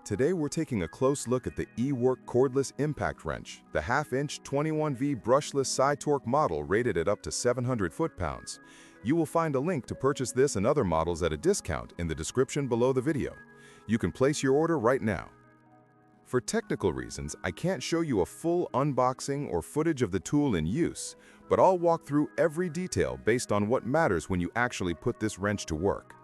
Today we're taking a close look at the EWORK cordless impact wrench, the half-inch 21V brushless side torque model rated at up to 700 foot-pounds. You will find a link to purchase this and other models at a discount in the description below the video. You can place your order right now. For technical reasons, I can't show you a full unboxing or footage of the tool in use, but I'll walk through every detail based on what matters when you actually put this wrench to work.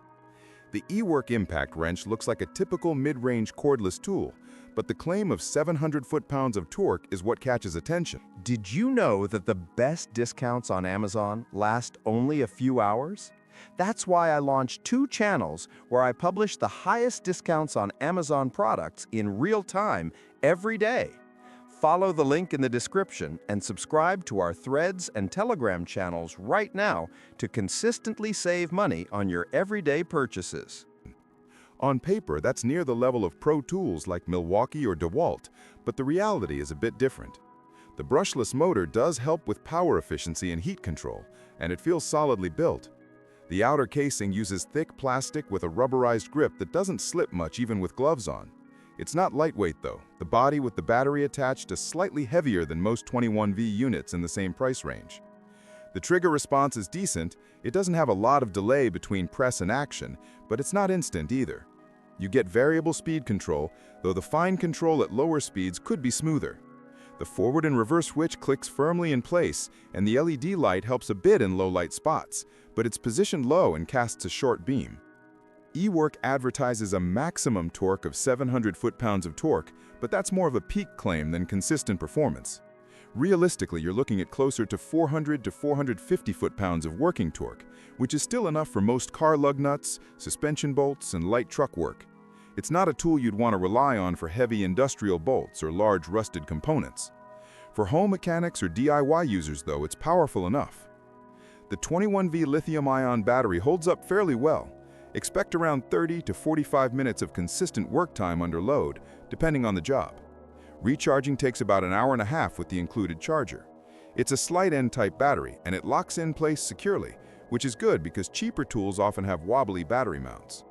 The EWORK impact wrench looks like a typical mid-range cordless tool, but the claim of 700 foot-pounds of torque is what catches attention. Did you know that the best discounts on Amazon last only a few hours? That's why I launched 2 channels where I publish the highest discounts on Amazon products in real time every day. Follow the link in the description and subscribe to our Threads and Telegram channels right now to consistently save money on your everyday purchases. On paper, that's near the level of pro tools like Milwaukee or DeWalt, but the reality is a bit different. The brushless motor does help with power efficiency and heat control, and it feels solidly built. The outer casing uses thick plastic with a rubberized grip that doesn't slip much even with gloves on. It's not lightweight though. The body with the battery attached is slightly heavier than most 21V units in the same price range. The trigger response is decent. It doesn't have a lot of delay between press and action, but it's not instant either. You get variable speed control, though the fine control at lower speeds could be smoother. The forward and reverse switch clicks firmly in place, and the LED light helps a bit in low light spots, but it's positioned low and casts a short beam. EWORK advertises a maximum torque of 700 foot-pounds of torque, but that's more of a peak claim than consistent performance. Realistically, you're looking at closer to 400 to 450 foot-pounds of working torque, which is still enough for most car lug nuts, suspension bolts, and light truck work. It's not a tool you'd want to rely on for heavy industrial bolts or large rusted components. For home mechanics or DIY users, though, it's powerful enough. The 21V lithium-ion battery holds up fairly well. Expect around 30 to 45 minutes of consistent work time under load, depending on the job. Recharging takes about an hour and a half with the included charger. It's a slide-end type battery, and it locks in place securely, which is good because cheaper tools often have wobbly battery mounts.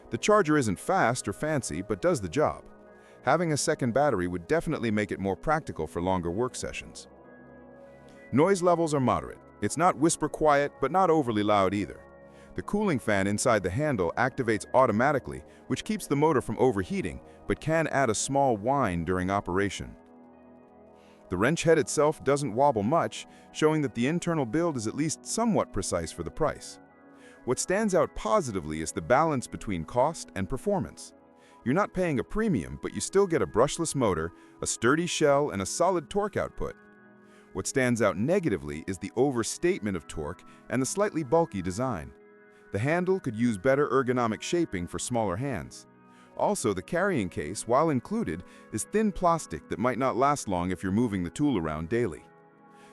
The charger isn't fast or fancy, but does the job. Having a second battery would definitely make it more practical for longer work sessions. Noise levels are moderate. It's not whisper quiet, but not overly loud either. The cooling fan inside the handle activates automatically, which keeps the motor from overheating, but can add a small whine during operation. The wrench head itself doesn't wobble much, showing that the internal build is at least somewhat precise for the price. What stands out positively is the balance between cost and performance. You're not paying a premium, but you still get a brushless motor, a sturdy shell, and a solid torque output. What stands out negatively is the overstatement of torque and the slightly bulky design. The handle could use better ergonomic shaping for smaller hands. Also, the carrying case, while included, is thin plastic that might not last long if you're moving the tool around daily.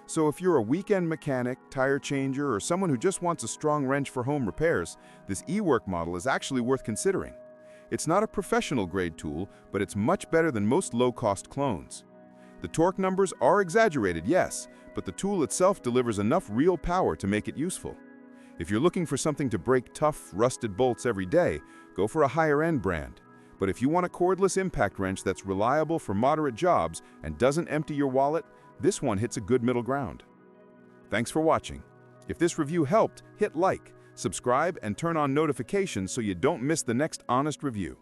So if you're a weekend mechanic, tire changer, or someone who just wants a strong wrench for home repairs, this EWORK model is actually worth considering. It's not a professional-grade tool, but it's much better than most low-cost clones. The torque numbers are exaggerated, yes, but the tool itself delivers enough real power to make it useful. If you're looking for something to break tough, rusted bolts every day, go for a higher-end brand. But if you want a cordless impact wrench that's reliable for moderate jobs and doesn't empty your wallet, this one hits a good middle ground. Thanks for watching. If this review helped, hit like, subscribe, and turn on notifications so you don't miss the next honest review.